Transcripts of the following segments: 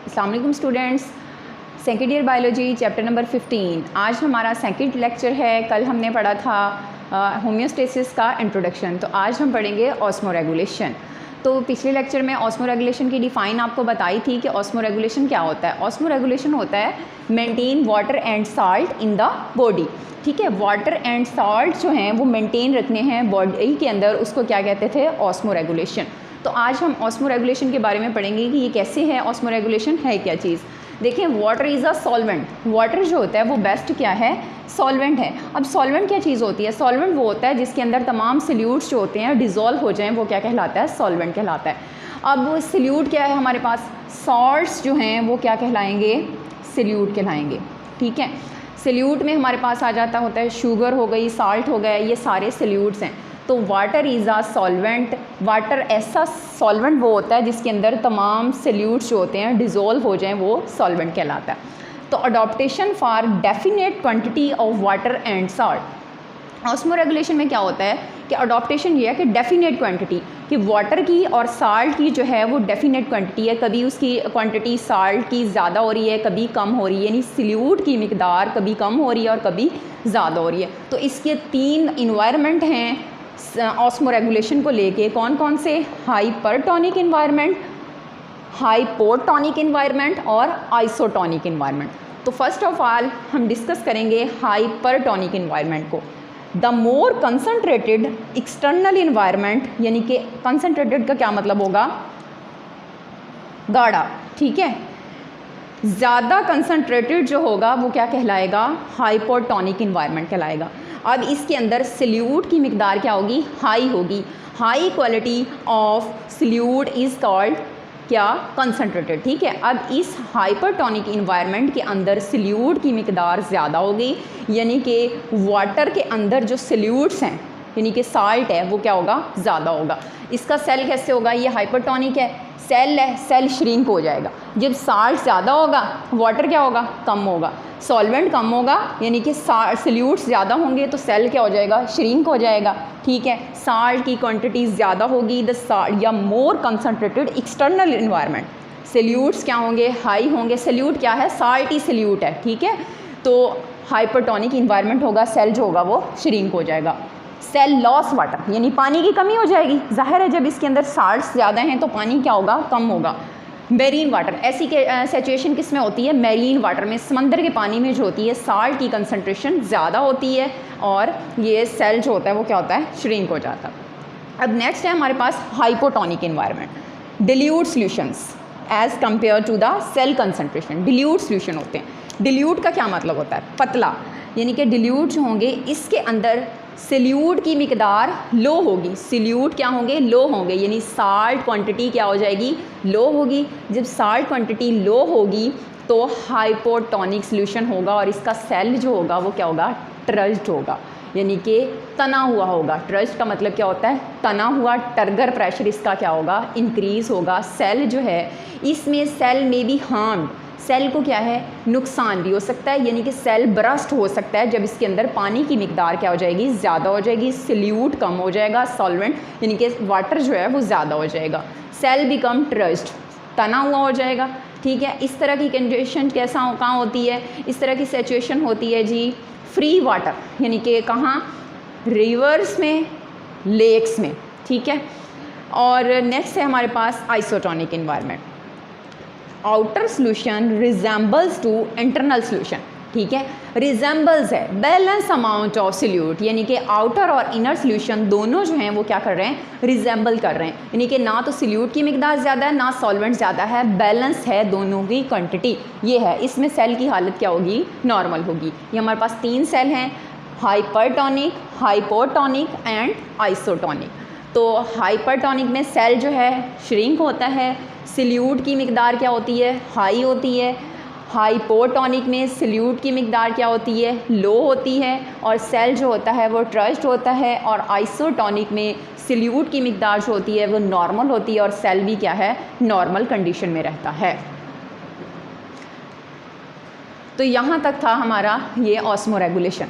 अस्सलाम वालेकुम students, second year biology chapter number 15। आज हमारा सेकेंड लेक्चर है। कल हमने पढ़ा था होम्योस्टेसिस का इंट्रोडक्शन, तो आज हम पढ़ेंगे ऑस्मोरेगुलेशन। तो पिछले लेक्चर में ऑस्मोरेगुलेशन की डिफ़ाइन आपको बताई थी कि ऑस्मोरेगुलेशन क्या होता है। ऑस्मोरेगुलेशन होता है maintain water and salt in the body. ठीक है, वाटर एंड साल्ट जो हैं वो मेंटेन रखने हैं बॉडी के अंदर, उसको क्या कहते थे, ऑस्मोरेगुलेशन। तो आज हम ऑस्मोरेगुलेशन के बारे में पढ़ेंगे कि ये कैसे है, ऑस्मोरेगुलेशन है क्या चीज़। देखिए, water is a solvent. Water जो होता है वो बेस्ट क्या है, सॉल्वेंट है। अब सॉल्वेंट क्या चीज़ होती है? सॉल्वेंट वो होता है जिसके अंदर तमाम सल्यूट्स जो होते हैं डिज़ोल्व हो जाएं, वो क्या कहलाता है, सॉल्वेंट कहलाता है। अब सल्यूट क्या है हमारे पास, सॉल्ट्स जो हैं वो क्या कहलाएंगे, सल्यूट कहलाएंगे। ठीक है, सल्यूट में हमारे पास आ जाता होता है शुगर हो गई, साल्ट हो गया, ये सारे सल्यूट्स हैं। तो water is a solvent. Water ऐसा सॉल्वेंट वो होता है जिसके अंदर तमाम सल्यूट्स जो होते हैं डिज़ोल्व हो जाएं, वो सॉल्वेंट कहलाता है। तो adaptation for definite quantity of water and salt. Osmoregulation में क्या होता है कि अडॉप्टेशन ये है कि डेफिनेट क्वांटिटी, कि वाटर की और साल्ट की जो है वो डेफिनेट क्वांटिटी है। कभी उसकी क्वांटिटी साल्ट की ज़्यादा हो रही है, कभी कम हो रही है, यानी सल्यूट की मिकदार कभी कम हो रही है और कभी ज़्यादा हो रही है। तो इसके तीन इन्वायरमेंट हैं ऑस्मोरेगुलेशन को लेके। कौन कौन से? हाइपरटोनिक इन्वायरमेंट, हाइपोटोनिक इन्वायरमेंट और आइसोटोनिक इन्वायरमेंट। तो फर्स्ट ऑफ ऑल हम डिस्कस करेंगे हाइपरटोनिक इन्वायरमेंट को। The more concentrated external environment, यानी कि कंसनट्रेटेड का क्या मतलब होगा, गाढ़ा। ठीक है, ज़्यादा कंसनट्रेटेड जो होगा वो क्या कहलाएगा, हाइपोटोनिक इन्वायरमेंट कहलाएगा। अब इसके अंदर सल्यूट की मिकदार क्या होगी, हाई होगी। High quality of solute is called क्या, कंसनट्रेटेड। ठीक है, अब इस हाइपरटोनिक इन्वायरमेंट के अंदर सल्यूट की मिकदार ज़्यादा होगी, यानी कि वाटर के अंदर जो सल्यूट्स हैं यानी कि साल्ट है वो क्या होगा, ज़्यादा होगा। इसका सेल कैसे होगा, ये हाइपरटोनिक है, सेल है, सेल श्रिंक हो जाएगा। जब साल्ट ज़्यादा होगा वाटर क्या होगा, कम होगा। सॉल्वेंट कम होगा यानी कि सल्यूट्स ज़्यादा होंगे तो सेल क्या हो जाएगा, श्रिंक हो जाएगा। ठीक है, साल्ट की क्वांटिटी ज़्यादा होगी, द साल्ट या मोर कंसनट्रेटेड एक्सटर्नल इन्वायरमेंट, सल्यूट्स क्या होंगे, हाई होंगे। सल्यूट क्या है, साल्ट ही सल्यूट है। ठीक है, तो हाइपरटोनिक इन्वायरमेंट होगा, सेल जो होगा वो श्रिंक हो जाएगा। सेल लॉस वाटर, यानी पानी की कमी हो जाएगी। जाहिर है जब इसके अंदर साल्ट्स ज़्यादा हैं तो पानी क्या होगा, कम होगा। मेरीन वाटर, ऐसी के सिचुएशन किस में होती है, मेरीन वाटर में, समंदर के पानी में जो होती है साल्ट की कंसनट्रेशन ज़्यादा होती है और ये सेल जो होता है वो क्या होता है, श्रिंक हो जाता है। अब नेक्स्ट है हमारे पास hypotonic environment, dilute solutions as compared to the cell concentration. Dilute solution होते हैं। डिल्यूट का क्या मतलब होता है, पतला, यानी कि डिल्यूट जो होंगे इसके अंदर सल्यूट की मिकदार लो होगी। सल्यूट क्या होंगे, लो होंगे, यानी साल्ट क्वांटिटी क्या हो जाएगी, लो होगी। जब साल्ट क्वांटिटी लो होगी तो हाइपोटोनिक सॉल्यूशन होगा और इसका सेल जो होगा वो क्या होगा, ट्रस्ड होगा, यानी कि तना हुआ होगा। ट्रस्ट का मतलब क्या होता है, तना हुआ। टर्गर प्रेशर इसका क्या होगा, इंक्रीज़ होगा। सेल जो है इसमें सेल में भी हार्म्ड, सेल को क्या है, नुकसान भी हो सकता है, यानी कि सेल बरस्ट हो सकता है जब इसके अंदर पानी की मिकदार क्या हो जाएगी, ज़्यादा हो जाएगी। सल्यूट कम हो जाएगा, सॉल्वेंट यानी कि वाटर जो है वो ज़्यादा हो जाएगा। सेल बिकम ट्रस्ट, तना हुआ हो जाएगा। ठीक है, इस तरह की कंडीशन कैसा कहाँ होती है, इस तरह की सिचुएशन होती है जी फ्री वाटर, यानी कि कहाँ, रिवर्स में, लेक्स में। ठीक है, और नेक्स्ट है हमारे पास isotonic environment. Outer solution resembles to internal solution. ठीक है, रिजेंबल्स है बैलेंस अमाउंट ऑफ सल्यूट, यानी कि आउटर और इनर सोल्यूशन दोनों जो हैं वो क्या कर रहे हैं, रिजेंबल कर रहे हैं, यानी कि ना तो सल्यूट की मिकदार ज़्यादा है ना सॉल्वेंट ज़्यादा है, बैलेंस है दोनों की क्वांटिटी। ये है, इसमें सेल की हालत क्या होगी, नॉर्मल होगी। ये हमारे पास तीन सेल हैं, हाइपरटोनिक, हाइपोटोनिक एंड आइसोटोनिक। तो हाइपरटोनिक में सेल जो है श्रिंक होता है, सल्यूट की मिकदार क्या होती है, हाई होती है। हाइपोटोनिक में सल्यूट की मिकदार क्या होती है, लो होती है और सेल जो होता है वो ट्रस्ट होता है। और आइसोटोनिक में सल्यूट की मिकदार जो होती है वो नॉर्मल होती है और सेल भी क्या है, नॉर्मल कंडीशन में रहता है। तो यहाँ तक था हमारा ये ऑस्मोरेगुलेशन।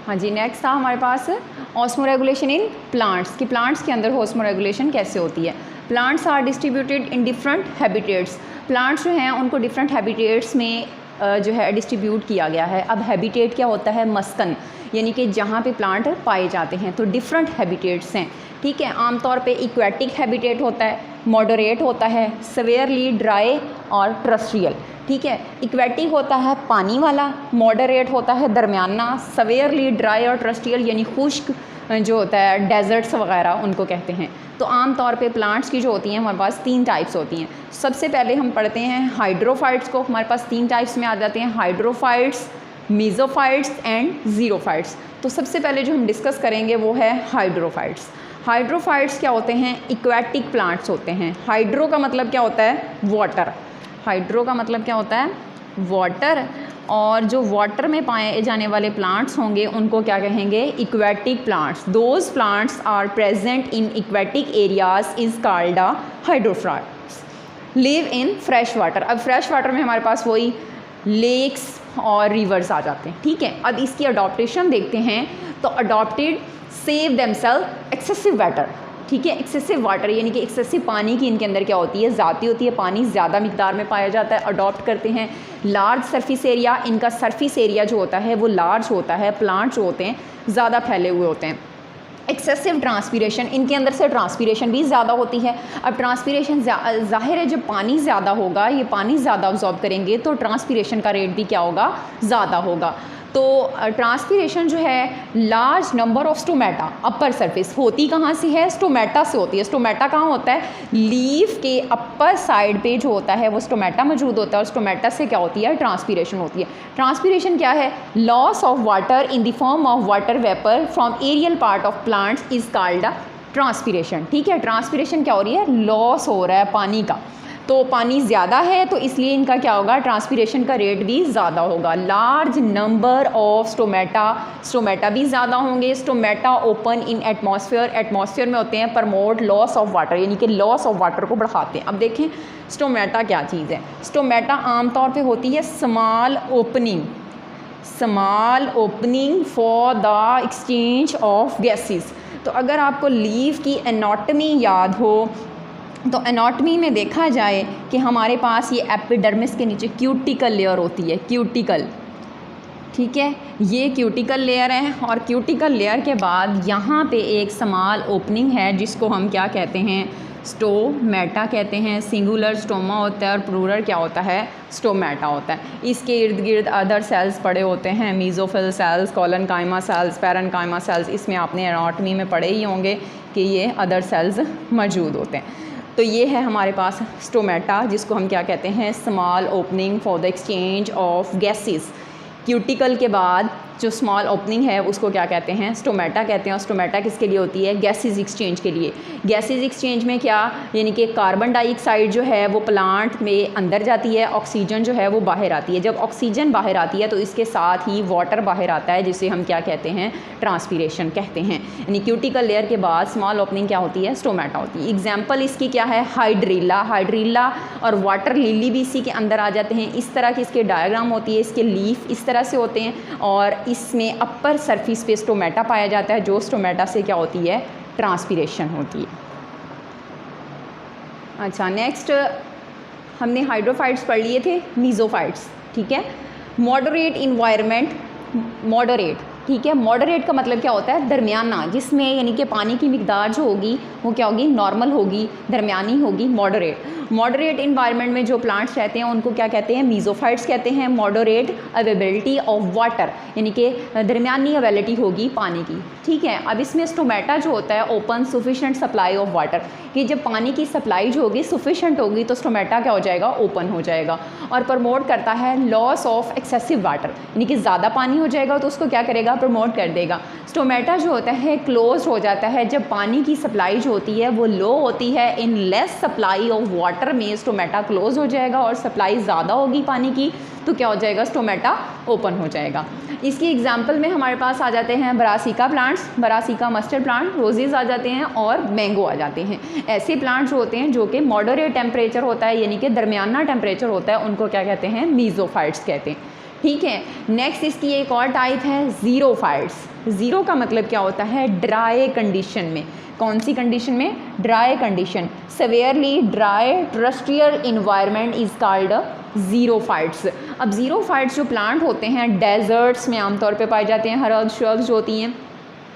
हाँ जी, नेक्स्ट था हमारे पास ऑस्मोरेगुलेशन इन प्लांट्स, कि प्लांट्स के अंदर ऑस्मोरेगुलेशन कैसे होती है। Plants are distributed in different habitats. Plants जो हैं उनको डिफरेंट हैबिटेट्स में जो है डिस्ट्रीब्यूट किया गया है। अब हैबिटेट क्या होता है? मस्कन, यानी कि जहाँ पे प्लांट पाए जाते हैं। तो डिफरेंट हैबिटेट्स हैं, ठीक है। आमतौर पे इक्वेटिक हैबिटेट होता है, मॉडरेट होता है, सवेयरली ड्राई और टर्स्ट्रियल, ठीक है। इक्वेटिक होता है पानी वाला, मॉडरेट होता है दरमियाना, सवेयरली ड्राई और टर्स्ट्रियल यानी खुश्क जो होता है डेजर्ट्स वगैरह उनको कहते हैं। तो आम तौर पे प्लांट्स की जो होती हैं हमारे पास 3 टाइप्स होती हैं। सबसे पहले हम पढ़ते हैं हाइड्रोफाइट्स को। हमारे पास 3 टाइप्स में आ जाते हैं, हाइड्रोफाइट्स, मेसोफाइट्स एंड ज़ीरोफाइट्स। तो सबसे पहले जो हम डिस्कस करेंगे वो है हाइड्रोफाइट्स। हाइड्रोफाइट्स क्या होते हैं? इक्वेटिक प्लांट्स होते हैं। हाइड्रो का मतलब क्या होता है? वाटर। हाइड्रो का मतलब क्या होता है? वाटर। और जो वाटर में पाए जाने वाले प्लांट्स होंगे उनको क्या कहेंगे? Aquatic plants. Those plants are present in aquatic areas is called a hydrophytes. Live in fresh water. अब फ्रेश वाटर में हमारे पास वही लेक्स और रिवर्स आ जाते हैं, ठीक है। अब इसकी अडॉप्टेशन देखते हैं। तो adapted save themselves excessive water, ठीक है। एक्सेसिव वाटर यानी कि एक्सेसिव पानी की इनके अंदर क्या होती है? ज़्यादा होती है, पानी ज़्यादा मिकदार में पाया जाता है। अडॉप्ट करते हैं लार्ज सरफेस एरिया। इनका सरफेस एरिया जो होता है वो लार्ज होता है, प्लांट जो होते हैं ज़्यादा फैले हुए होते हैं। एक्सेसिव ट्रांसपीरेशन, इनके अंदर से ट्रांसपीरेशन भी ज़्यादा होती है। अब ट्रांसपीरेशन ज़ाहिर है जब पानी ज़्यादा होगा, ये पानी ज़्यादा ऑब्जॉर्ब करेंगे तो ट्रांसपीरेशन का रेट भी क्या होगा? ज़्यादा होगा। तो ट्रांसपीरेशन जो है large number of stomata upper surface होती कहाँ से है? स्टोमेटा से होती है। स्टोमेटा कहाँ होता है? लीफ के अपर साइड पे जो होता है वो स्टोमेटा मौजूद होता है और स्टोमेटा से क्या होती है? ट्रांसपीरेशन होती है। ट्रांसपीरेशन क्या है? Loss of water in the form of water vapour from aerial part of plants is called transpiration, ठीक है। ट्रांसपीरेशन क्या हो रही है? लॉस हो रहा है पानी का। तो पानी ज़्यादा है तो इसलिए इनका क्या होगा? ट्रांसपीरेशन का रेट भी ज़्यादा होगा। लार्ज नंबर ऑफ स्टोमेटा भी ज़्यादा होंगे। स्टोमेटा ओपन इन एटमॉस्फेयर में होते हैं, प्रमोट लॉस ऑफ वाटर यानी कि लॉस ऑफ वाटर को बढ़ाते हैं। अब देखें स्टोमेटा क्या चीज़ है। स्टोमेटा आमतौर पे होती है small opening for the exchange of gases. तो अगर आपको लीफ की एनाटॉमी याद हो तो एनाटॉमी में देखा जाए कि हमारे पास ये एपिडर्मिस के नीचे क्यूटिकल लेयर होती है, क्यूटिकल, ठीक है। ये क्यूटिकल लेयर है और क्यूटिकल लेयर के बाद यहाँ पे एक स्मॉल ओपनिंग है जिसको हम क्या कहते हैं? स्टोमेटा कहते हैं। सिंगुलर स्टोमा होता है और प्लूरल क्या होता है? स्टोमेटा होता है। इसके इर्द गिर्द अदर सेल्स पड़े होते हैं, mesophyll cells, collenchyma cells, parenchyma cells. इसमें आपने एनाटॉमी में पढ़े ही होंगे कि ये अदर सेल्स मौजूद होते हैं। तो ये है हमारे पास स्टोमेटा जिसको हम क्या कहते हैं? Small opening for the exchange of gases. Cuticle के बाद जो स्मॉल ओपनिंग है उसको क्या कहते हैं? स्टोमेटा कहते हैं। और स्टोमेटा किसके लिए होती है? गैसेस एक्सचेंज के लिए। गैसेस एक्सचेंज में क्या, यानी कि कार्बन डाइऑक्साइड जो है वो प्लांट में अंदर जाती है, ऑक्सीजन जो है वो बाहर आती है। जब ऑक्सीजन बाहर आती है तो इसके साथ ही वाटर बाहर आता है जिसे हम क्या कहते हैं? ट्रांसपीरेशन कहते हैं। यानी क्यूटिकल लेयर के बाद स्मॉल ओपनिंग क्या होती है? स्टोमेटा होती है। एग्जाम्पल इसकी क्या है? हाइड्रिल्ला और वाटर लिली भी इसी के अंदर आ जाते हैं। इस तरह की इसके डायग्राम होती है। इसके लीफ इस तरह से होते हैं और इसमें अपर सरफेस पे स्टोमेटा पाया जाता है जो स्टोमेटा से क्या होती है? ट्रांसपीरेशन होती है। अच्छा, नेक्स्ट हमने हाइड्रोफाइट्स पढ़ लिए थे, मीजोफाइट्स, ठीक है। मॉडरेट इन्वायरमेंट, मॉडरेट, ठीक है। मॉडरेट का मतलब क्या होता है? दरमियाना, जिसमें यानी कि पानी की मिकदार जो होगी वो क्या होगी? नॉर्मल होगी, दरमियानी होगी, मॉडरेट इन्वायरमेंट में जो प्लांट्स रहते हैं उनको क्या कहते हैं? मीजोफाइट्स कहते हैं। मॉडरेट अवेलेबिलिटी ऑफ वाटर यानी कि दरमियानी अवेलेबिलिटी होगी पानी की, ठीक है। अब इसमें स्टोमेटा जो होता है open sufficient supply of water, कि जब पानी की सप्लाई जो होगी सफिशेंट होगी तो स्टोमेटा क्या हो जाएगा? ओपन हो जाएगा। और प्रमोट करता है लॉस ऑफ एक्सेसिव वाटर, यानी कि ज़्यादा पानी हो जाएगा तो उसको क्या करेगा? प्रमोट कर देगा। स्टोमेटा जो होता है क्लोज हो जाता है जब पानी की सप्लाई जो होती है वो लो होती है। In less supply of water में स्टोमेटा क्लोज हो जाएगा और सप्लाई ज़्यादा होगी पानी की तो क्या हो जाएगा? स्टोमेटा ओपन हो जाएगा। इसकी एग्जाम्पल में हमारे पास आ जाते हैं brassica plants, brassica mustard plant, roses आ जाते हैं और मैंगो आ जाते हैं। ऐसे प्लांट्स जो होते हैं जो कि मॉडरेट टेम्परेचर होता है यानी कि दरमियाना टेम्परेचर होता है उनको क्या कहते हैं? मीजोफाइट्स कहते हैं, ठीक है। नेक्स्ट इसकी एक और टाइप है ज़ीरोफाइट्स। ज़ीरो का मतलब क्या होता है, ड्राई कंडीशन में। कौन सी कंडीशन में, dry condition. Severely dry terrestrial environment is called xerophytes. अब ज़ीरोफाइट्स जो प्लांट होते हैं डेजर्ट्स में आमतौर पे पाए जाते हैं। हर्ब्स श्रब्स जो होती हैं,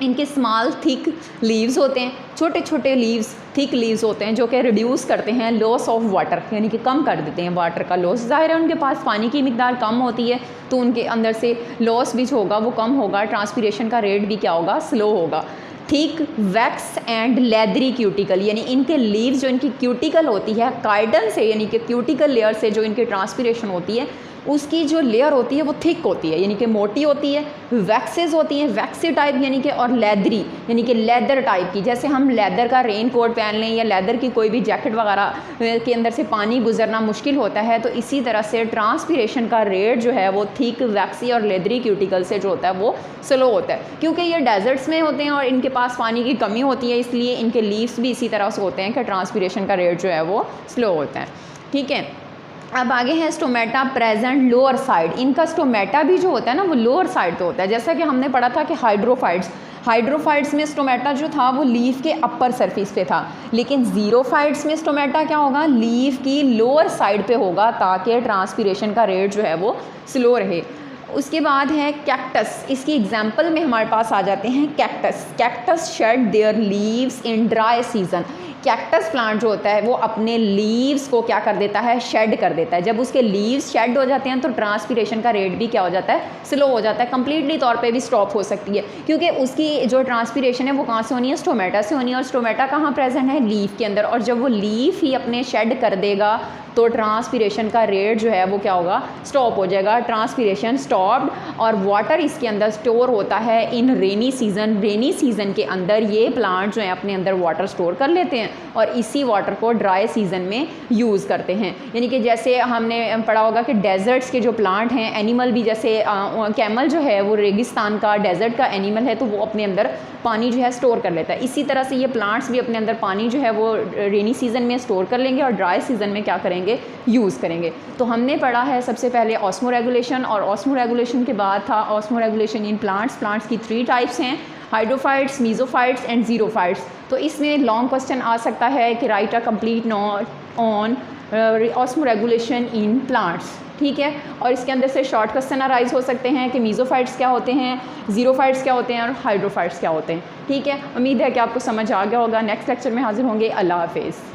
इनके स्मॉल थिक लीव्स होते हैं, छोटे छोटे लीव्स, थिक लीव्स होते हैं, जो कि रिड्यूस करते हैं लॉस ऑफ वाटर, यानी कि कम कर देते हैं वाटर का लॉस। ज़ाहिर है उनके पास पानी की मिकदार कम होती है, तो उनके अंदर से लॉस भी जो होगा वो कम होगा, ट्रांसपीरेशन का रेट भी क्या होगा, स्लो होगा। Thick wax and leathery cuticle, यानी इनके लीव्स जो इनकी क्यूटिकल होती है, काइटन से यानी कि क्यूटिकल लेयर से जो इनकी ट्रांसपीरेशन होती है उसकी जो लेयर होती है वो थिक होती है, यानी कि मोटी होती है। वैक्सेस होती हैं, वैक्सी टाइप यानी कि, और लेदरी यानी कि लेदर टाइप की। जैसे हम लेदर का रेन कोट पहन लें या लेदर की कोई भी जैकेट वगैरह के अंदर से पानी गुजरना मुश्किल होता है, तो इसी तरह से ट्रांसपीरेशन का रेट जो है वो थिक वैक्सी और लेदरी क्यूटिकल से जो होता है वो स्लो होता है। क्योंकि ये डेजर्ट्स में होते हैं और इनके पास पानी की कमी होती है, इसलिए इनके लीव्स भी इसी तरह से होते हैं कि ट्रांसपीरेशन का रेट जो है वो स्लो होता है। ठीक है। अब आगे है स्टोमेटा प्रेजेंट लोअर साइड। इनका स्टोमेटा भी जो होता है ना वो लोअर साइड पे होता है। जैसा कि हमने पढ़ा था कि हाइड्रोफाइट्स में स्टोमेटा जो था वो लीफ के अपर सरफेस पे था, लेकिन ज़ीरोफाइट्स में स्टोमेटा क्या होगा, लीफ की लोअर साइड पे होगा, ताकि ट्रांसपीरेशन का रेट जो है वो स्लो रहे। उसके बाद है कैक्टस। इसकी एग्जाम्पल में हमारे पास आ जाते हैं cactus shade there leaves in dry season. Cactus plant जो होता है वो अपने लीव्स को क्या कर देता है, शेड कर देता है। जब उसके लीव्स शेड हो जाते हैं तो ट्रांसपीरेशन का रेट भी क्या हो जाता है, स्लो हो जाता है, कंप्लीटली तौर पे भी स्टॉप हो सकती है, क्योंकि उसकी जो ट्रांसपीरेशन है वो कहाँ से होनी है, स्टोमेटा से होनी है। और स्टोमेटा कहाँ प्रेजेंट है, लीफ के अंदर। और जब वो लीफ ही अपने शेड कर देगा तो ट्रांसपीरेशन का रेट जो है वो क्या होगा, स्टॉप हो जाएगा, ट्रांसपीरेशन स्टॉप्ड। और वाटर इसके अंदर स्टोर होता है इन रेनी सीजन। रेनी सीजन के अंदर ये प्लांट जो है अपने अंदर वाटर स्टोर कर लेते हैं और इसी वाटर को ड्राई सीजन में यूज़ करते हैं। यानी कि जैसे हमने पढ़ा होगा कि डेजर्ट्स के जो प्लांट हैं, एनिमल भी, जैसे कैमल जो है वो रेगिस्तान का डेजर्ट का एनिमल है, तो वो अपने अंदर पानी जो है स्टोर कर लेता है। इसी तरह से ये प्लांट्स भी अपने अंदर पानी जो है वो रेनी सीजन में स्टोर कर लेंगे और ड्राई सीजन में क्या करेंगे, यूज़ करेंगे। तो हमने पढ़ा है सबसे पहले ऑस्मो रेगुलेशन, और ऑस्मो रेगुलेशन के बाद था ऑस्मो रेगुलेशन इन प्लांट्स की 3 टाइप्स हैं, हाइड्रोफाइट्स, मीजोफाइट्स एंड ज़ीरोफाइट्स। तो इसमें लॉन्ग क्वेश्चन आ सकता है कि right a complete note on osmo regulation in plants. ठीक है। और इसके अंदर से शॉर्ट क्वेश्चन अराइज हो सकते हैं कि मीजोफाइट्स क्या होते हैं, ज़ीरोफाइट्स क्या होते हैं और हाइड्रोफाइट्स क्या होते हैं। ठीक है। उम्मीद है कि आपको समझ आ गया होगा। नेक्स्ट लेक्चर में हाजिर होंगे। अल्लाह हाफिज़।